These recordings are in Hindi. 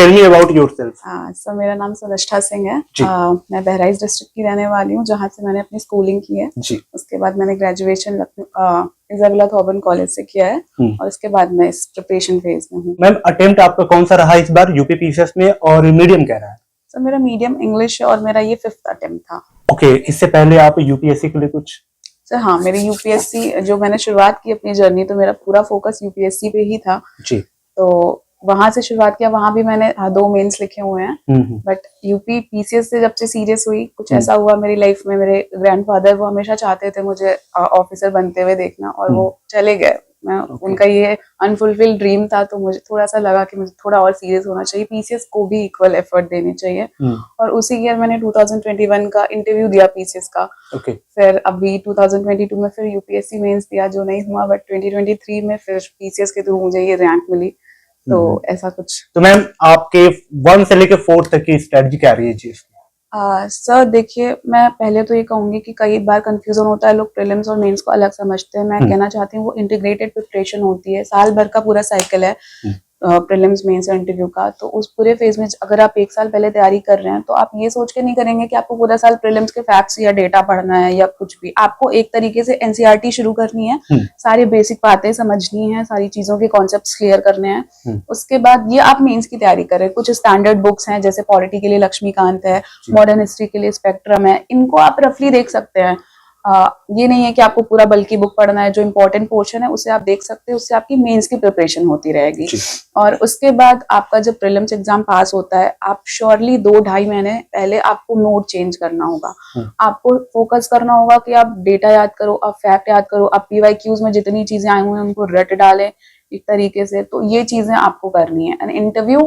Tell me about yourself. Sir मेरा नाम सुनिष्ठा सिंह है। मैं बहराइच डिस्ट्रिक्ट की रहने वाली हूँ, जहाँ से मैंने अपनी स्कूलिंग की है जी। उसके बाद मैंने ग्रेजुएशन इजाबेला थॉर्बन कॉलेज से किया है और उसके बाद मैं इस प्रिपरेशन फेज में हूँ। मैम अटेम्प्ट आपका कौन सा रहा इस बार यूपीपीसीएस में, और मीडियम क्या रहा है? सर मेरा मीडियम इंग्लिश है और मेरा ये 5th अटेम्प्ट था। ओके, इससे पहले आप यूपीएससी के लिए कुछ? सर हाँ, मेरी यूपीएससी जो मैंने शुरुआत की अपनी जर्नी, तो मेरा पूरा फोकस यूपीएससी पे ही था जी। तो वहां से शुरुआत किया, वहां भी मैंने 2 मेंस लिखे हुए हैं। बट यूपी पीसीएस से जब से सीरियस हुई, कुछ ऐसा हुआ मेरी लाइफ में, मेरे ग्रैंडफादर वो हमेशा चाहते थे मुझे ऑफिसर बनते हुए देखना, और वो चले गए। मैं उनका ये अनफुलफिल्ड ड्रीम था, तो मुझे थोड़ा सा लगा कि मुझे थोड़ा और सीरियस होना चाहिए, पीसीएस को भी इक्वल एफर्ट देने चाहिए। और उसी ईयर मैंने 2021 का इंटरव्यू दिया पीसीएस का। फिर अभी 2022 में फिर यूपीएससी मेंस दिया, जो नहीं हुआ, बट 2023 में फिर पीसीएस के थ्रू मुझे ये रैंक मिली। तो ऐसा कुछ। तो मैम आपके 1 से लेकर 4 तक की स्ट्रेटजी क्या रही है जी? सर देखिए, मैं पहले तो ये कहूंगी कि कई बार कंफ्यूजन होता है, लोग प्रीलिम्स और मेंस को अलग समझते हैं। मैं कहना चाहती हूँ वो इंटीग्रेटेड प्रिपरेशन होती है, साल भर का पूरा साइकिल है प्रीलिम्स मेंस और इंटरव्यू का। तो उस पूरे फेज में अगर आप 1 साल पहले तैयारी कर रहे हैं, तो आप ये सोच के नहीं करेंगे कि आपको पूरा साल प्रीलिम्स के फैक्ट्स या डेटा पढ़ना है या कुछ भी। आपको एक तरीके से एनसीईआरटी शुरू करनी है, सारी बेसिक बातें समझनी है, सारी चीजों के कॉन्सेप्ट्स क्लियर करने हैं। उसके बाद ये आप मेंस की तैयारी करें। कुछ स्टैंडर्ड बुक्स हैं, जैसे पॉलिटी के लिए लक्ष्मीकांत है, मॉडर्न हिस्ट्री के लिए स्पेक्ट्रम है, इनको आप रफली देख सकते हैं। ये नहीं है कि आपको पूरा बल्कि बुक पढ़ना है, जो इम्पोर्टेंट पोर्शन है उसे आप देख सकते हैं, उससे आपकी मेंस की प्रिपरेशन होती रहेगी। और उसके बाद आपका जब प्रीलिम्स एग्जाम पास होता है, आप श्योरली 2-2.5 महीने पहले आपको नोट चेंज करना होगा। आपको फोकस करना होगा कि आप डेटा याद करो, आप फैक्ट याद करो, आप पीवाईक्यूज में जितनी चीजें आई हुई हैं उनको रट डालें एक तरीके से। तो ये चीजें आपको करनी है। एंड इंटरव्यू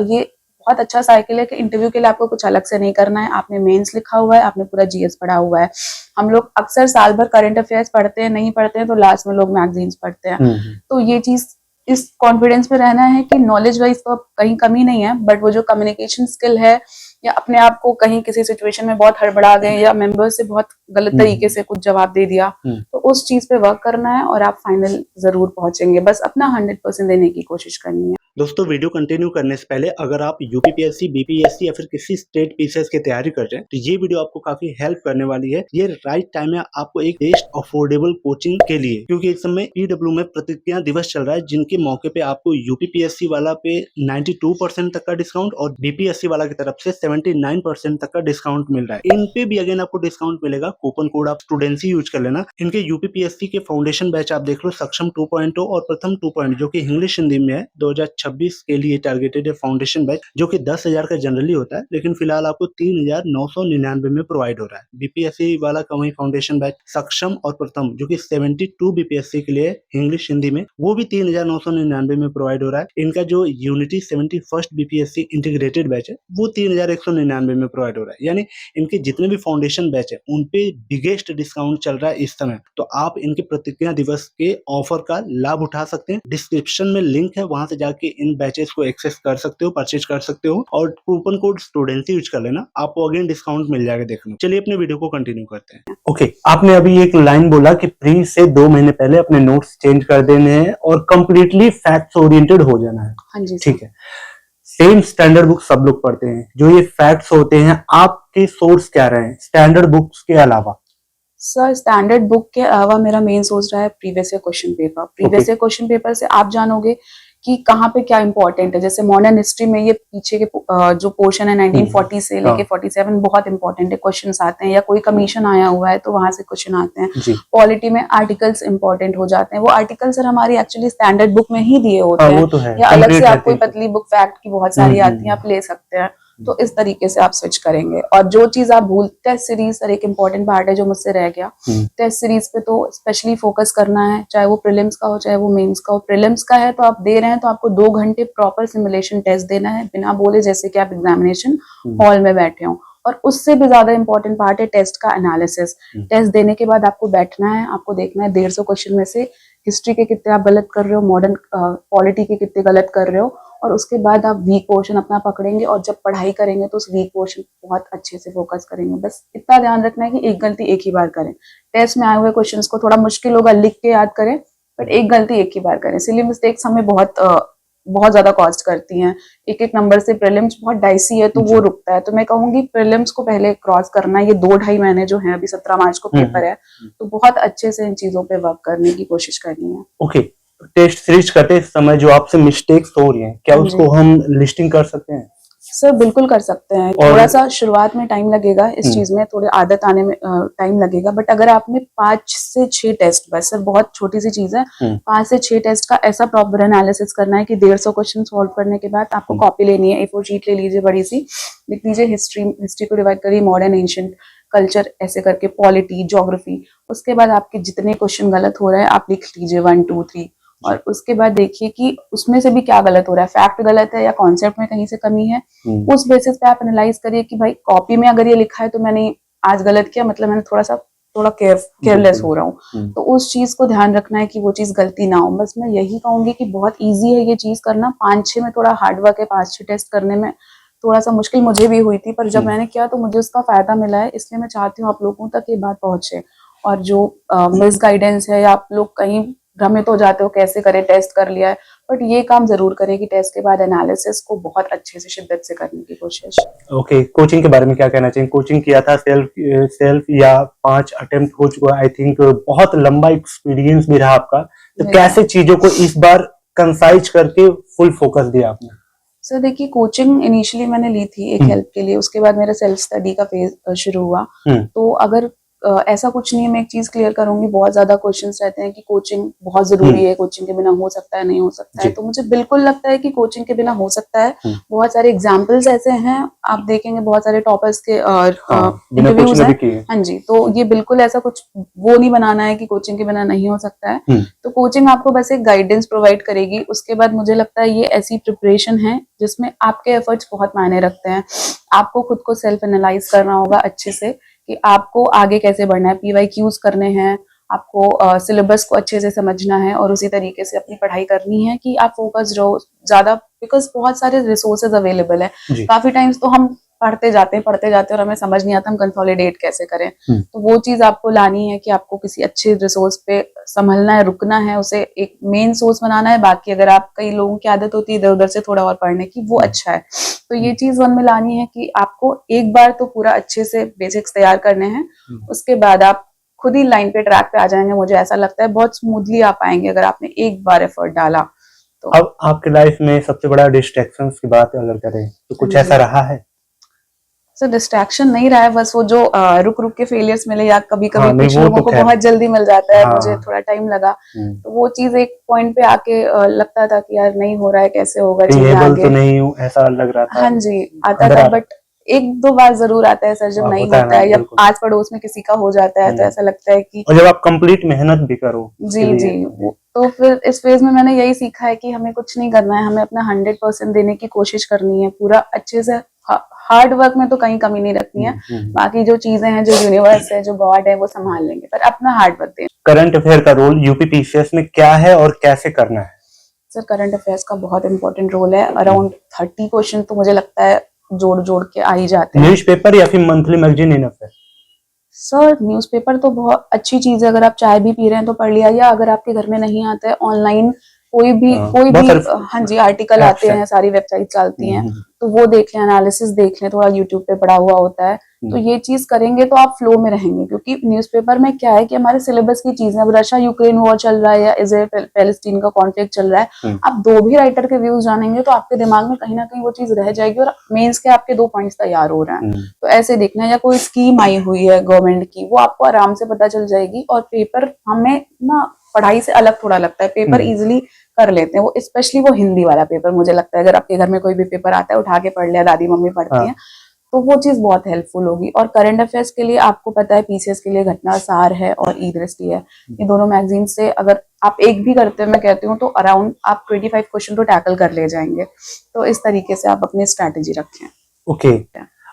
ये बहुत अच्छा साइकिल है कि इंटरव्यू के लिए आपको कुछ अलग से नहीं करना है। आपने मेंस लिखा हुआ है, आपने पूरा जीएस पढ़ा हुआ है। हम लोग अक्सर साल भर करंट अफेयर्स पढ़ते हैं, नहीं पढ़ते हैं तो लास्ट में लोग मैगजीन्स पढ़ते हैं। तो ये चीज, इस कॉन्फिडेंस में रहना है कि नॉलेज वाइज तो कहीं कमी नहीं है, बट वो जो कम्युनिकेशन स्किल है, या अपने आप को कहीं किसी सिचुएशन में बहुत हड़बड़ा गए या मेंबर्स से बहुत गलत तरीके से कुछ जवाब दे दिया, तो उस चीज पे वर्क करना है और आप फाइनल जरूर पहुंचेंगे। बस अपना 100% देने की कोशिश करनी है। दोस्तों, वीडियो कंटिन्यू करने से पहले अगर आप यूपीपीएससी, बीपीएससी या फिर किसी स्टेट पीसीएस की तैयारी कर रहे हैं, तो ये वीडियो आपको काफी हेल्प करने वाली है। ये राइट टाइम है आपको एक बेस्ट अफोर्डेबल कोचिंग के लिए, क्योंकि इस समय पीडब्ल्यू में प्रतिज्ञा दिवस चल रहा है, जिनके मौके पे आपको यूपीपीएससी वाला पे 92% तक का डिस्काउंट और बीपीएससी वाला की तरफ से 79% तक का डिस्काउंट मिल रहा है। इन पे भी अगेन आपको डिस्काउंट मिलेगा। कूपन कोड आप स्टूडेंसी यूज कर लेना। इनके यूपीपीएससी के फाउंडेशन बैच आप देख लो, सक्षम 2.0 और प्रथम 2.0, जो कि इंग्लिश हिंदी में है, 2026 के लिए टारगेटेड है फाउंडेशन बैच, जो कि 10,000 का जनरली होता है, लेकिन फिलहाल आपको 3,999 में प्रोवाइड हो रहा है। बीपीएससी वाला का वही फाउंडेशन बैच सक्षम और प्रथम, जो कि 72 बीपीएससी के लिए इंग्लिश हिंदी में, वो भी 3,999 में प्रोवाइड हो रहा है। इनका जो unity 71st BPSC integrated batch है, वो 3,199 में प्रोवाइड हो रहा है। यानी इनके जितने भी फाउंडेशन बैच है उन पे बिगेस्ट डिस्काउंट चल रहा है इस समय। तो आप इनके प्रतिज्ञा दिवस के ऑफर का लाभ उठा सकते हैं। डिस्क्रिप्शन में लिंक है, वहां से जाके इन बैचेस को एक्सेस कर सकते हो, परचेज कर सकते हो, और कूपन कोड स्टूडेंसी यूज कर लेना, आपको अगेन डिस्काउंट मिल जाएगा। देखना, चलिए अपने वीडियो को कंटिन्यू करते हैं। ओके, आपने अभी एक लाइन बोला कि प्री से 2 महीने पहले अपने नोट्स चेंज कर देने हैं और कंप्लीटली फैक्ट्स ओरिएंटेड हो जाना है। हाँ जी, ठीक है। सेम स्टैंडर्ड बुक सब लोग पढ़ते हैं, जो ये फैक्ट्स होते हैं, आपके सोर्स क्या रहे हैं स्टैंडर्ड बुक्स के अलावा? सर स्टैंडर्ड बुक के अलावा मेरा मेन सोर्स रहा है previous year question paper. Previous year question paper से आप जानोगे कि कहाँ पे क्या इंपॉर्टेंट है। जैसे मॉडर्न हिस्ट्री में ये पीछे के जो पोर्शन है 1940 से लेके 47 बहुत इंपॉर्टेंट है, क्वेश्चंस आते हैं, या कोई कमीशन आया हुआ है तो वहां से क्वेश्चन आते हैं। पॉलिटी में आर्टिकल्स इंपॉर्टेंट हो जाते हैं। वो आर्टिकल सर हमारी एक्चुअली स्टैंडर्ड बुक में ही दिए होते हैं, तो है। या अलग से आप कोई पतली बुक फैक्ट की बहुत सारी आती है, आप ले सकते हैं। तो इस तरीके से आप स्विच करेंगे। और जो चीज आप भूल, टेस्ट सीरीज सर एक इम्पोर्टेंट पार्ट है जो मुझसे रह गया। टेस्ट सीरीज पे तो स्पेशली फोकस करना है, चाहे वो प्रीलिम्स का हो चाहे वो मेंस का हो। प्रीलिम्स का है तो आप दे रहे हैं तो आपको 2 घंटे प्रॉपर सिमुलेशन टेस्ट देना है, बिना बोले जैसे कि आप एग्जामिनेशन हॉल में बैठे हो। और उससे भी ज्यादा इंपॉर्टेंट पार्ट है टेस्ट का एनालिसिस। टेस्ट देने के बाद आपको बैठना है, आपको देखना है 150 क्वेश्चन में से हिस्ट्री के कितने आप गलत कर रहे हो, मॉडर्न पॉलिटी के कितने गलत कर रहे हो, और उसके बाद आप वीक पोर्शन अपना पकड़ेंगे। और जब पढ़ाई करेंगे तो उस वीक पोर्शन बहुत अच्छे से फोकस करेंगे। बस इतना ध्यान रखना है कि एक गलती एक ही बार करें। टेस्ट में आए हुए क्वेश्चंस को थोड़ा मुश्किल होगा, लिख के याद करें, बट एक गलती एक ही बार करें। सिली मिस्टेक्स हमें बहुत बहुत ज्यादा कॉस्ट करती हैं। एक एक नंबर से प्रीलिम्स बहुत डाइसी है तो वो रुकता है। तो मैं कहूंगी प्रीलिम्स को पहले क्रॉस करना, ये 2-2.5 महीने जो है, अभी 17 मार्च को पेपर है, तो बहुत अच्छे से इन चीजों पे वर्क करने की कोशिश करनी है। ओके, टेस्ट सीरीज करते समय जो आपसे मिस्टेक्स हो रही हैं, क्या उसको हम लिस्टिंग कर सकते हैं? सर बिल्कुल कर सकते हैं। थोड़ा सा शुरुआत में टाइम लगेगा इस चीज में, थोड़ी आदत आने में टाइम लगेगा, बट अगर आपने 5 से 6 टेस्ट, बस सर बहुत छोटी सी चीज है, 5 से 6 टेस्ट का ऐसा प्रॉपर एनालिसिस करना है कि 150 क्वेश्चन सॉल्व करने के बाद आपको कॉपी लेनी है, A4 शीट ले लीजिए बड़ी सी, लिख लीजिए हिस्ट्री को डिवाइड करिए मॉडर्न, एंशिएंट, कल्चर, ऐसे करके पॉलिटी, ज्योग्राफी। उसके बाद आपके जितने क्वेश्चन गलत हो रहे हैं आप लिख लीजिए 1 2 3, और उसके बाद देखिए कि उसमें से भी क्या गलत हो रहा है, फैक्ट गलत है या कॉन्सेप्ट में कहीं से कमी है। उस बेसिस पे आप एनालाइज करिए कि भाई कॉपी में अगर ये लिखा है तो मैंने आज गलत किया, मतलब मैंने थोड़ा केयरलेस हो रहा हूँ, तो उस चीज को ध्यान रखना है कि वो चीज गलती ना हो। बस मैं यही कहूंगी कि बहुत ईजी है ये चीज करना, 5-6 में थोड़ा हार्डवर्क है, 5-6 टेस्ट करने में थोड़ा सा मुश्किल मुझे भी हुई थी, पर जब मैंने किया तो मुझे उसका फायदा मिला है, इसलिए मैं चाहती हूँ आप लोगों तक ये बात पहुंचे। और जो मिस गाइडेंस है या आप लोग कहीं भ्रमित हो जाते हो कैसे करें, टेस्ट कर लिया है, बट ये काम जरूर करें कि टेस्ट के बाद एनालिसिस को बहुत अच्छे से शिद्दत से करने की कोशिश। ओके, कोचिंग के बारे में क्या कहना चाहिए? कोचिंग किया था, सेल्फ या 5 अटेम्प्ट हो चुका, आई थिंक बहुत लंबा एक्सपीरियंस भी रहा आपका, तो कैसे चीजों को इस बार कंसाइज करके फुल फोकस दिया आपने? सर देखिए, कोचिंग इनिशियली मैंने ली थी एक हेल्प के लिए, उसके बाद मेरा सेल्फ स्टडी का फेज शुरू हुआ। तो अगर ऐसा कुछ नहीं है, मैं एक चीज क्लियर करूंगी, बहुत ज्यादा क्वेश्चंस रहते हैं कि कोचिंग बहुत जरूरी है, कोचिंग के बिना हो सकता है, नहीं हो सकता है, तो मुझे बिल्कुल लगता है कि कोचिंग के बिना हो सकता है। बहुत सारे एग्जाम्पल्स ऐसे हैं, आप देखेंगे बहुत सारे टॉपर्स के इंटरव्यूज हैं। हाँ जी, तो ये बिल्कुल ऐसा कुछ वो नहीं बनाना है कि कोचिंग के बिना नहीं हो सकता है। तो कोचिंग आपको बस एक गाइडेंस प्रोवाइड करेगी, उसके बाद मुझे लगता है ये ऐसी प्रिपरेशन है जिसमें आपके एफर्ट्स बहुत मायने रखते हैं। आपको खुद को सेल्फ एनालाइज करना होगा अच्छे से कि आपको आगे कैसे बढ़ना है, PYQs करने हैं, आपको सिलेबस को अच्छे से समझना है और उसी तरीके से अपनी पढ़ाई करनी है कि आप फोकस रहो ज्यादा, बिकॉज बहुत सारे रिसोर्सेज अवेलेबल है। काफी टाइम्स तो हम पढ़ते जाते हैं और हमें समझ नहीं आता हम कंसोलिडेट कैसे करें। तो वो चीज आपको लानी है कि आपको किसी अच्छे रिसोर्स पे संभलना है, रुकना है, उसे एक मेन सोर्स बनाना है। बाकी अगर आप, कई लोगों की आदत होती है इधर उधर से थोड़ा और पढ़ने की, वो अच्छा है। तो ये चीज मन में लानी है कि आपको एक बार तो पूरा अच्छे से बेसिक्स तैयार करने हैं, उसके बाद आप खुद ही लाइन पे, ट्रैक पे आ जाएंगे। मुझे ऐसा लगता है बहुत स्मूथली आ पाएंगे अगर आपने एक बार एफर्ट डाला तो। अब आपके लाइफ में सबसे बड़ा डिस्ट्रैक्शन की बात अगर करें तो कुछ ऐसा रहा है? सर डिस्ट्रैक्शन नहीं रहा है, बस वो जो रुक रुक के फेलियर्स मिले या कभी कभी कुछ लोगों को बहुत जल्दी मिल जाता है, मुझे थोड़ा टाइम लगा। तो वो चीज एक पॉइंट पे आके लगता था कि यार नहीं हो रहा है, कैसे होगा चीजें आगे, तो नहीं हूं ऐसा लग रहा था। हाँ जी, आता था, बट 1-2 बार जरूर आता है सर जब नहीं होता है, या आस पड़ोस में किसी का हो जाता है तो ऐसा लगता है कि, और जब आप कंप्लीट मेहनत भी करो। जी जी, तो फिर इस फेज में मैंने यही सीखा है कि हमें कुछ नहीं करना है, हमें अपना 100% देने की कोशिश करनी है, पूरा अच्छे से। हार्ड वर्क में तो कहीं कमी नहीं रखनी है, बाकी जो चीजें हैं, जो यूनिवर्स है, जो गॉड है, वो संभाल लेंगे, पर अपना हार्ड वर्क दें। करंट अफेयर का रोल यूपीपीसीएस में क्या है और कैसे करना है? सर करंट अफेयर्स का बहुत इंपॉर्टेंट रोल है। अराउंड 30 क्वेश्चन तो मुझे लगता है जोड़ जोड़ के आ ही जाते हैं। न्यूज़पेपर या फिर मंथली मैगजीन इनफ है? सर न्यूज़पेपर तो बहुत अच्छी चीज है, अगर आप चाय भी पी रहे हैं तो पढ़ लिया, या अगर आपके घर में नहीं आता है, ऑनलाइन कोई भी हाँ जी आर्टिकल आते हैं, सारी वेबसाइट चलती हैं, तो वो देख लें, एनालिसिस देख लें, थोड़ा यूट्यूब पे पढ़ा हुआ होता है, तो ये चीज करेंगे तो आप फ्लो में रहेंगे। क्योंकि न्यूज़पेपर में क्या है कि हमारे सिलेबस की चीजें, अब रशिया यूक्रेन वॉर चल रहा है या इजराइल पैलेस्टीन का कॉन्फ्लिक्ट चल रहा है, आप 2 भी राइटर के व्यूज जानेंगे तो आपके दिमाग में कहीं ना कहीं वो चीज रह जाएगी और मेंस के आपके 2 पॉइंट्स तैयार हो रहे हैं। तो ऐसे देखना है, या कोई स्कीम आई हुई है गवर्नमेंट की, वो आपको आराम से पता चल जाएगी। और पेपर हमें ना पढ़ाई से अलग थोड़ा लगता है, पेपर इजिली कर लेते हैं, वो स्पेशली वो हिंदी वाला पेपर। मुझे लगता है अगर आपके घर में कोई भी पेपर आता है, उठा के पढ़ लिया, दादी मम्मी पढ़ती हैं, तो वो चीज बहुत हेल्पफुल होगी। और करंट अफेयर्स के लिए आपको पता है पीसीएस के लिए घटना सार है और ई दृष्टि है, ये दोनों मैगजीन से अगर आप एक भी करते हैं, मैं कहती हूँ, तो अराउंड आप 25 क्वेश्चन तो टैकल कर ले जाएंगे। तो इस तरीके से आप अपनी स्ट्रैटेजी रखें। ओके,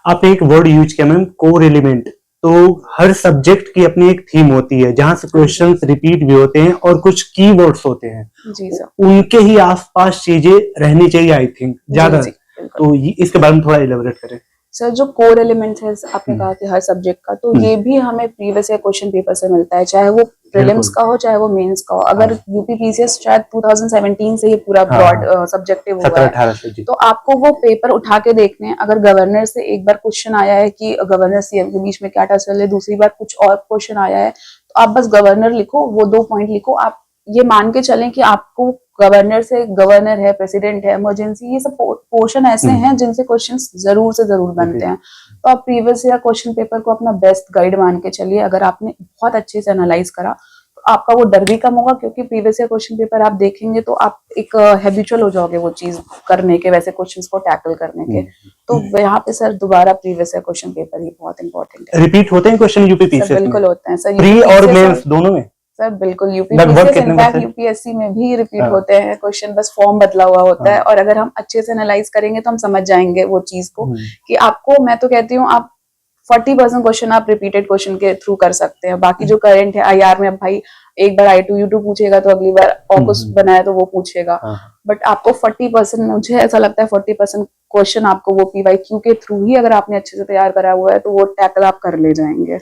आप एक वर्ड यूज किया मैम, कोर एलिमेंट। तो हर सब्जेक्ट की अपनी एक थीम होती है जहां से क्वेश्चंस रिपीट भी होते हैं और कुछ कीवर्ड्स होते हैं, जी सर, उनके ही आसपास चीजें रहनी चाहिए आई थिंक ज्यादा। तो इसके बारे में थोड़ा इलेबोरेट करें। सर जो कोर एलिमेंट्स है आपने कहा कि हर सब्जेक्ट का, तो ये भी हमें प्रीवियस ईयर क्वेश्चन पेपर से मिलता है, चाहे वो प्रीलिम्स का हो चाहे वो मेंस का हो। अगर यूपीपीसीएस शायद 2017 से ये पूरा ब्रॉड सब्जेक्टिव हुआ है, तो आपको वो पेपर उठा के देखने हैं। अगर गवर्नर से एक बार क्वेश्चन आया है कि गवर्नर सीएम के बीच में क्या टसल है, दूसरी बार कुछ और क्वेश्चन आया है, तो आप बस गवर्नर लिखो, वो 2 पॉइंट लिखो। आप ये मान के चलें कि आपको गवर्नर से, गवर्नर है, प्रेसिडेंट है, इमरजेंसी, ये सब पोर्शन ऐसे हैं जिनसे क्वेश्चंस जरूर से जरूर बनते हैं। तो आप प्रीवियस ईयर क्वेश्चन पेपर को अपना बेस्ट गाइड मान के चलिए। अगर आपने बहुत अच्छे से एनालाइज करा तो आपका वो डर भी कम होगा, क्योंकि प्रीवियस ईयर क्वेश्चन पेपर आप देखेंगे तो आप एक हैबिचुअल हो जाओगे वो चीज करने के, वैसे क्वेश्चंस को टैकल करने के। तो यहाँ पे सर दोबारा प्रीवियस ईयर क्वेश्चन पेपर ही बहुत इंपॉर्टेंट है। रिपीट होते हैं क्वेश्चन यूपीपीसीएस में? बिल्कुल होते हैं सर, प्री और मेंस दोनों में सर। बिल्कुल यूपीपीसीएस, इनफैक्ट यूपीएससी में भी रिपीट होते हैं क्वेश्चन, बस फॉर्म बदला हुआ होता है। और अगर हम अच्छे से एनालाइज करेंगे तो हम समझ जाएंगे वो चीज को कि आपको, मैं तो कहती हूँ आप 40% क्वेश्चन आप रिपीटेड क्वेश्चन के थ्रू कर सकते हैं। बाकी जो करंट है आईआर में, अब भाई एक बार I2 U2 पूछेगा तो अगली बार ऑकस बनाया तो वो पूछेगा, बट आपको 40%, मुझे ऐसा लगता है 40% क्वेश्चन आपको वो PYQ के थ्रू ही, अगर आपने अच्छे से तैयार करा हुआ है तो वो टैकल आप कर ले जाएंगे।